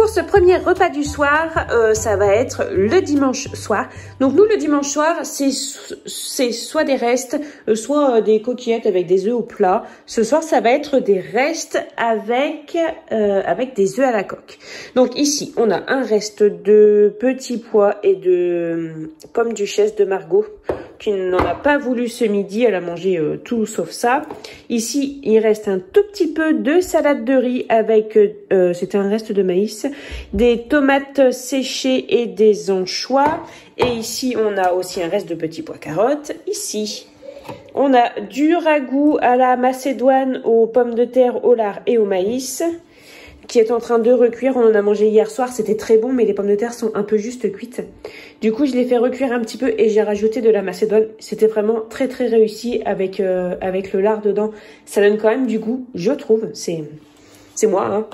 Pour ce premier repas du soir, ça va être le dimanche soir. Donc nous, le dimanche soir, c'est soit des restes, soit des coquillettes avec des œufs au plat. Ce soir, ça va être des restes avec des œufs à la coque. Donc ici, on a un reste de petits pois et de pommes duchesse de Margot, qui n'en a pas voulu ce midi. Elle a mangé tout sauf ça. Ici, il reste un tout petit peu de salade de riz avec, c'était un reste de maïs, des tomates séchées et des anchois. Et ici, on a aussi un reste de petits pois carottes. Ici, on a du ragoût à la macédoine aux pommes de terre, au lard et au maïs, qui est en train de recuire. On en a mangé hier soir, c'était très bon, mais les pommes de terre sont un peu juste cuites. Du coup, je les fais recuire un petit peu et j'ai rajouté de la macédoine. C'était vraiment très très réussi avec le lard dedans. Ça donne quand même du goût, je trouve. C'est moi, hein.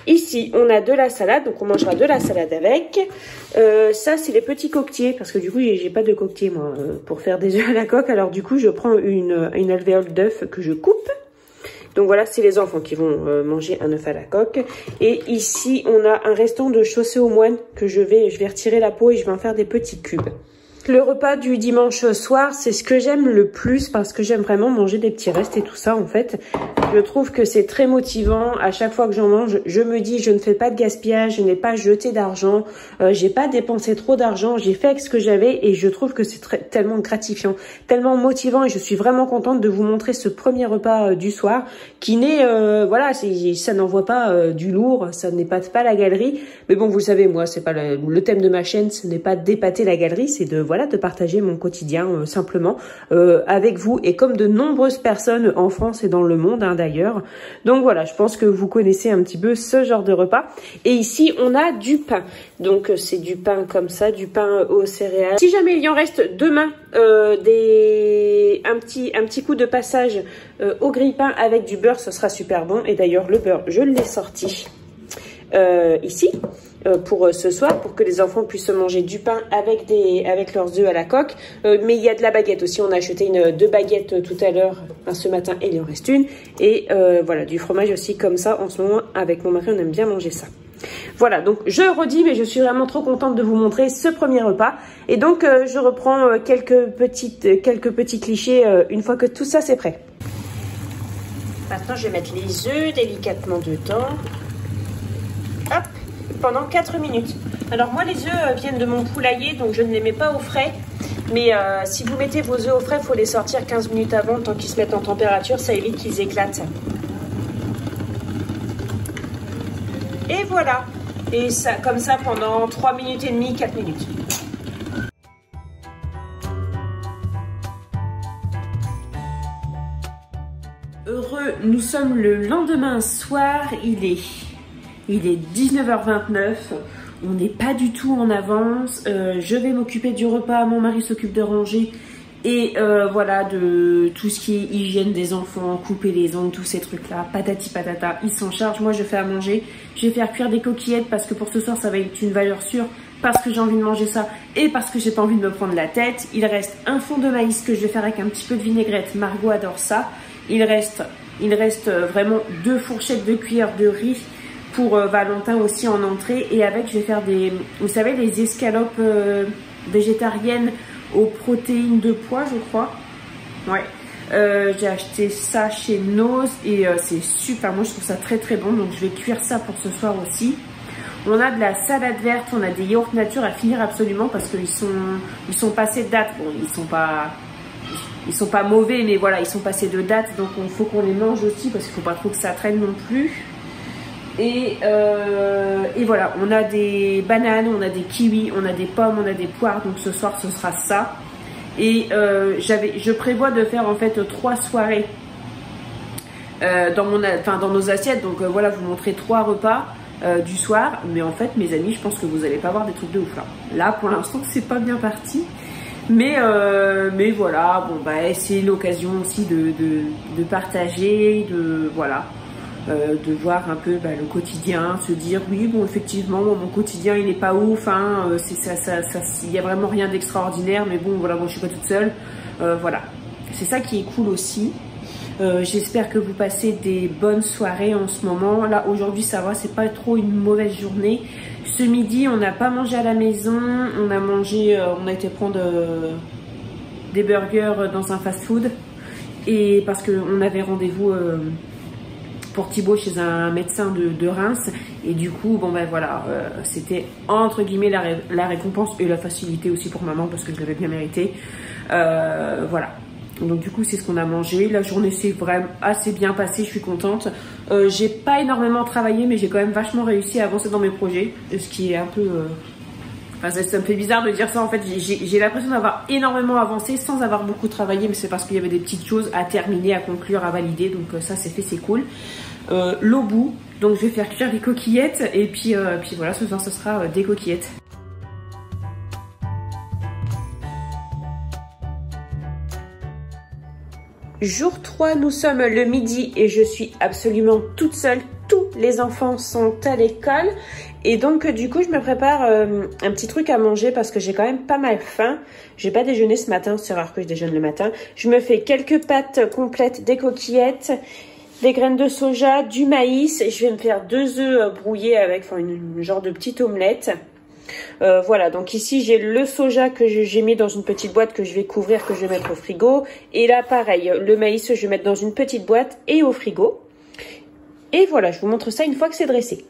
Ici, on a de la salade, donc on mangera de la salade avec. Ça, c'est les petits coquetiers, parce que du coup, j'ai pas de coquetier, moi, pour faire des œufs à la coque. Alors du coup, je prends une alvéole d'œuf que je coupe. Donc voilà, c'est les enfants qui vont manger un œuf à la coque. Et ici, on a un restant de chaussée aux moines que je vais retirer la peau et je vais en faire des petits cubes. Le repas du dimanche soir, c'est ce que j'aime le plus parce que j'aime vraiment manger des petits restes et tout ça en fait. Je trouve que c'est très motivant. À chaque fois que j'en mange, je me dis je ne fais pas de gaspillage, je n'ai pas jeté d'argent, j'ai pas dépensé trop d'argent, j'ai fait avec ce que j'avais et je trouve que c'est tellement gratifiant, tellement motivant et je suis vraiment contente de vous montrer ce premier repas du soir qui n'est, voilà, ça n'envoie pas du lourd, ça n'épate pas la galerie. Mais bon, vous le savez, moi, c'est pas le thème de ma chaîne, ce n'est pas d'épater la galerie, c'est de partager mon quotidien simplement avec vous et comme de nombreuses personnes en France et dans le monde hein, d'ailleurs. Donc voilà, je pense que vous connaissez un petit peu ce genre de repas. Et ici, on a du pain. Donc c'est du pain comme ça, du pain aux céréales. Si jamais il y en reste demain, un petit coup de passage au grille-pain avec du beurre, ce sera super bon. Et d'ailleurs, le beurre, je l'ai sorti ici. Pour ce soir, pour que les enfants puissent manger du pain avec leurs œufs à la coque. Mais il y a de la baguette aussi. On a acheté deux baguettes tout à l'heure, ce matin, et il en reste une. Et voilà, du fromage aussi comme ça. En ce moment, avec mon mari, on aime bien manger ça. Voilà, donc je redis, mais je suis vraiment trop contente de vous montrer ce premier repas. Et donc, je reprends quelques petits clichés une fois que tout ça, c'est prêt. Maintenant, je vais mettre les œufs délicatement dedans. Hop! Pendant 4 minutes. Alors moi les œufs viennent de mon poulailler donc je ne les mets pas au frais. Mais si vous mettez vos œufs au frais, il faut les sortir 15 minutes avant, tant qu'ils se mettent en température, ça évite qu'ils éclatent. Et voilà. Et ça comme ça pendant 3 minutes et demie, 4 minutes. Heureux, nous sommes le lendemain soir, il est 19h29, on n'est pas du tout en avance, je vais m'occuper du repas, mon mari s'occupe de ranger et voilà, de tout ce qui est hygiène des enfants, couper les ongles, tous ces trucs-là, patati patata, il s'en charge, moi je fais à manger, je vais faire cuire des coquillettes parce que pour ce soir ça va être une valeur sûre, parce que j'ai envie de manger ça et parce que j'ai pas envie de me prendre la tête. Il reste un fond de maïs que je vais faire avec un petit peu de vinaigrette, Margot adore ça, il reste vraiment 2 fourchettes de cuillère de riz pour Valentin aussi en entrée et avec je vais faire vous savez les escalopes végétariennes aux protéines de pois je crois. Ouais, j'ai acheté ça chez Noz et c'est super, moi je trouve ça très très bon donc je vais cuire ça pour ce soir aussi. On a de la salade verte, on a des yaourts nature à finir absolument parce qu'ils sont passés de date. Bon, ils sont pas mauvais mais voilà, ils sont passés de date donc il faut qu'on les mange aussi parce qu'il faut pas trop que ça traîne non plus. Et voilà, on a des bananes, on a des kiwis, on a des pommes, on a des poires, donc ce soir ce sera ça. Et je prévois de faire en fait 3 soirées dans nos assiettes, donc voilà, vous montrer 3 repas du soir. Mais en fait, mes amis, je pense que vous allez pas voir des trucs de ouf là. Là, pour l'instant, c'est pas bien parti. Mais voilà, bon bah c'est l'occasion aussi de partager, voilà. De voir un peu le quotidien, se dire oui bon effectivement mon quotidien il est pas ouf hein, il y a vraiment rien d'extraordinaire mais bon voilà moi je suis pas toute seule, voilà c'est ça qui est cool aussi. J'espère que vous passez des bonnes soirées en ce moment. Là, aujourd'hui, ça va, c'est pas trop une mauvaise journée. Ce midi, on n'a pas mangé à la maison. On a mangé, on a été prendre des burgers dans un fast-food. Et parce qu'on avait rendez-vous pour Thibaut chez un médecin de Reims. Et du coup, bon ben voilà, c'était entre guillemets la récompense et la facilité aussi pour maman parce que je l'avais bien mérité. Voilà. Donc du coup, c'est ce qu'on a mangé. La journée s'est vraiment assez bien passée, je suis contente. J'ai pas énormément travaillé, mais j'ai quand même vachement réussi à avancer dans mes projets. Ce qui est un peu... Enfin, ça me fait bizarre de dire ça. En fait, j'ai l'impression d'avoir énormément avancé sans avoir beaucoup travaillé. Mais c'est parce qu'il y avait des petites choses à terminer, à conclure, à valider. Donc ça, c'est fait, c'est cool. L'eau bout. Donc je vais faire cuire les coquillettes. Et puis voilà, ce soir, ce sera des coquillettes. Jour 3, nous sommes le midi et je suis absolument toute seule. Tous les enfants sont à l'école. Et donc du coup, je me prépare un petit truc à manger parce que j'ai quand même pas mal faim. J'ai pas déjeuné ce matin, c'est rare que je déjeune le matin. Je me fais quelques pâtes complètes, des coquillettes, des graines de soja, du maïs. Je vais me faire 2 œufs brouillés avec une genre de petite omelette. Voilà, donc ici j'ai le soja que j'ai mis dans une petite boîte que je vais couvrir, que je vais mettre au frigo. Et là pareil, le maïs je vais mettre dans une petite boîte et au frigo. Et voilà, je vous montre ça une fois que c'est dressé.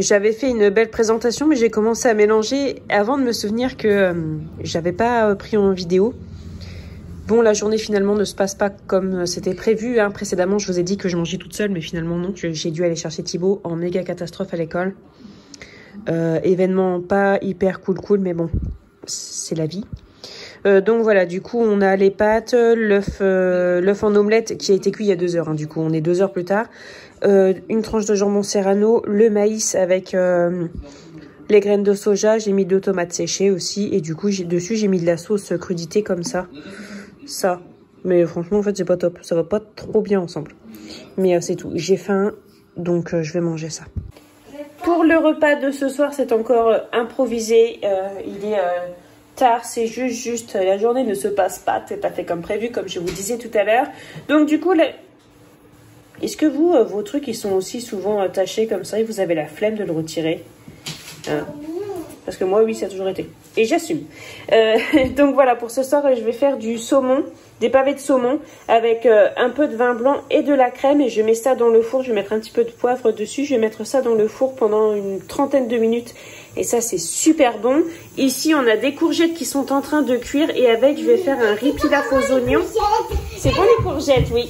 J'avais fait une belle présentation, mais j'ai commencé à mélanger avant de me souvenir que j'avais pas pris en vidéo. Bon, la journée finalement ne se passe pas comme c'était prévu. Hein. Précédemment, je vous ai dit que je mangeais toute seule, mais finalement non. J'ai dû aller chercher Thibaut en méga catastrophe à l'école. Événement pas hyper cool, mais bon, c'est la vie. Donc voilà, du coup, on a les pâtes, l'œuf en omelette qui a été cuit il y a 2 heures. Hein, du coup, on est 2 heures plus tard. Une tranche de jambon serrano, le maïs avec les graines de soja. J'ai mis 2 tomates séchées aussi. Et du coup, dessus, j'ai mis de la sauce crudité comme ça. Ça. Mais franchement, en fait, c'est pas top. Ça va pas trop bien ensemble. Mais c'est tout. J'ai faim, donc je vais manger ça. Pour le repas de ce soir, c'est encore improvisé. Il est... tard, c'est juste, la journée ne se passe pas tout à fait comme prévu, comme je vous disais tout à l'heure. Donc du coup, est-ce que vous, vos trucs, ils sont aussi souvent attachés comme ça et vous avez la flemme de le retirer hein? Parce que moi, oui, ça a toujours été. Et j'assume. Donc voilà, pour ce soir, je vais faire du saumon, des pavés de saumon avec un peu de vin blanc et de la crème. Et je mets ça dans le four, je vais mettre un petit peu de poivre dessus. Je vais mettre ça dans le four pendant une trentaine de minutes. Et ça, c'est super bon. Ici, on a des courgettes qui sont en train de cuire. Et avec, je vais faire un riz pilaf aux oignons. C'est bon les courgettes, oui.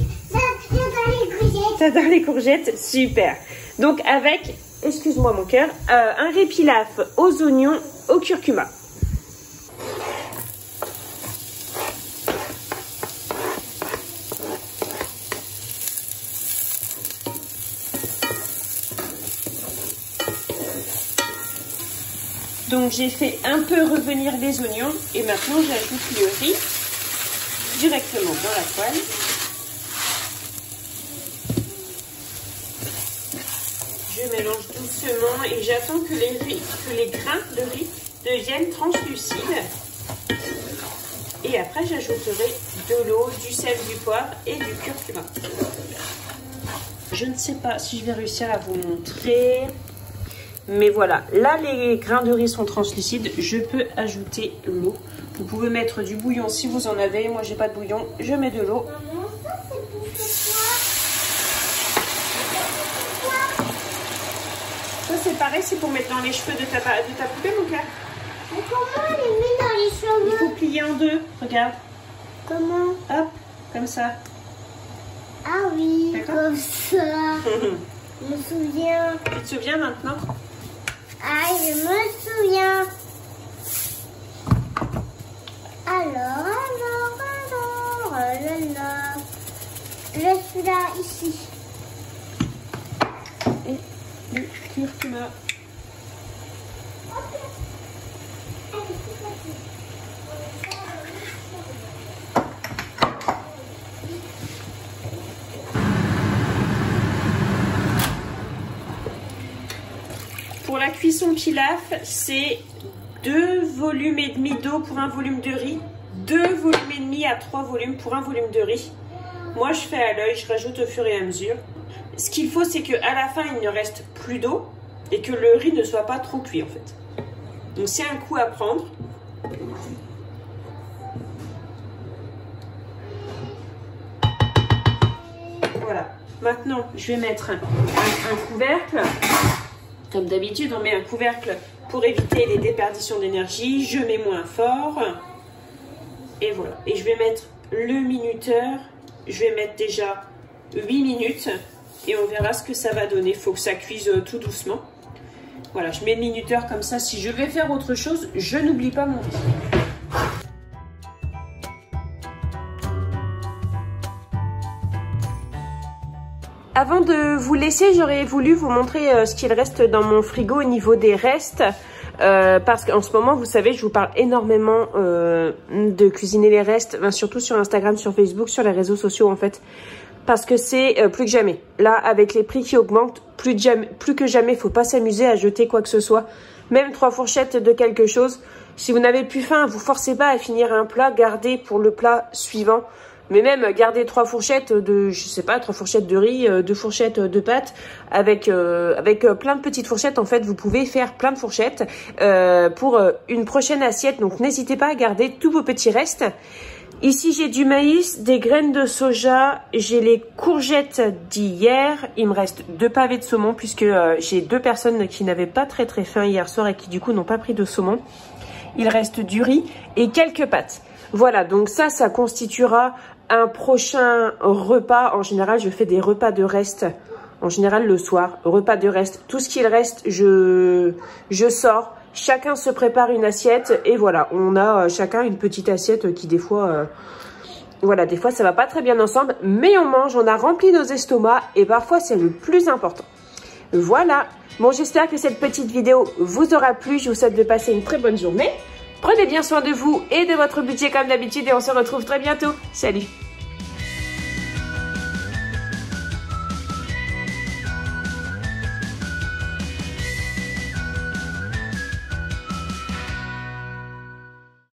J'adore les courgettes, super. Donc avec, excuse-moi mon cœur, un riz pilaf aux oignons, au curcuma. Donc j'ai fait un peu revenir les oignons et maintenant j'ajoute le riz directement dans la poêle. Je mélange doucement et j'attends que les grains de riz deviennent translucides. Et après j'ajouterai de l'eau, du sel, du poivre et du curcuma. Je ne sais pas si je vais réussir à vous montrer. Mais voilà, là les grains de riz sont translucides, je peux ajouter l'eau. Vous pouvez mettre du bouillon si vous en avez, moi j'ai pas de bouillon, je mets de l'eau. Ça c'est pareil, c'est pour mettre dans les cheveux de ta poupée mon cœur. Mais comment on les met dans les cheveux? Il faut plier en 2, regarde. Comment? Hop, comme ça. Ah oui, comme ça. Je me souviens. Tu te souviens maintenant? Ah, je me souviens. Alors, là. Laisse-la ici. Et le curcuma. Pour la cuisson pilaf, c'est 2 volumes et demi d'eau pour un volume de riz, 2 volumes et demi à 3 volumes pour un volume de riz. Moi, je fais à l'œil, je rajoute au fur et à mesure. Ce qu'il faut, c'est qu'à la fin, il ne reste plus d'eau et que le riz ne soit pas trop cuit, en fait. Donc, c'est un coup à prendre. Voilà. Maintenant, je vais mettre un couvercle. Comme d'habitude, on met un couvercle pour éviter les déperditions d'énergie. Je mets moins fort. Et voilà. Et je vais mettre le minuteur. Je vais mettre déjà 8 minutes. Et on verra ce que ça va donner. Il faut que ça cuise tout doucement. Voilà, je mets le minuteur comme ça. Si je vais faire autre chose, je n'oublie pas mon riz. Avant de vous laisser, j'aurais voulu vous montrer ce qu'il reste dans mon frigo au niveau des restes. Parce qu'en ce moment, vous savez, je vous parle énormément de cuisiner les restes, surtout sur Instagram, sur Facebook, sur les réseaux sociaux en fait. Parce que c'est plus que jamais. Là, avec les prix qui augmentent, plus que jamais, il ne faut pas s'amuser à jeter quoi que ce soit. Même 3 fourchettes de quelque chose. Si vous n'avez plus faim, vous forcez pas à finir un plat, gardez pour le plat suivant. Mais même garder 3 fourchettes de, je sais pas, 3 fourchettes de riz, 2 fourchettes de pâtes, avec plein de petites fourchettes. En fait, vous pouvez faire plein de fourchettes pour une prochaine assiette. Donc, n'hésitez pas à garder tous vos petits restes. Ici, j'ai du maïs, des graines de soja, j'ai les courgettes d'hier. Il me reste 2 pavés de saumon puisque j'ai 2 personnes qui n'avaient pas très faim hier soir et qui du coup n'ont pas pris de saumon. Il reste du riz et quelques pâtes. Voilà, donc ça constituera un prochain repas. En général, je fais des repas de reste. En général, le soir, repas de reste. Tout ce qu'il reste, je sors. Chacun se prépare une assiette. Et voilà, on a chacun une petite assiette qui des fois... voilà, des fois, ça va pas très bien ensemble. Mais on mange, on a rempli nos estomacs. Et parfois, c'est le plus important. Voilà. Bon, j'espère que cette petite vidéo vous aura plu. Je vous souhaite de passer une très bonne journée. Prenez bien soin de vous et de votre budget comme d'habitude. Et on se retrouve très bientôt. Salut!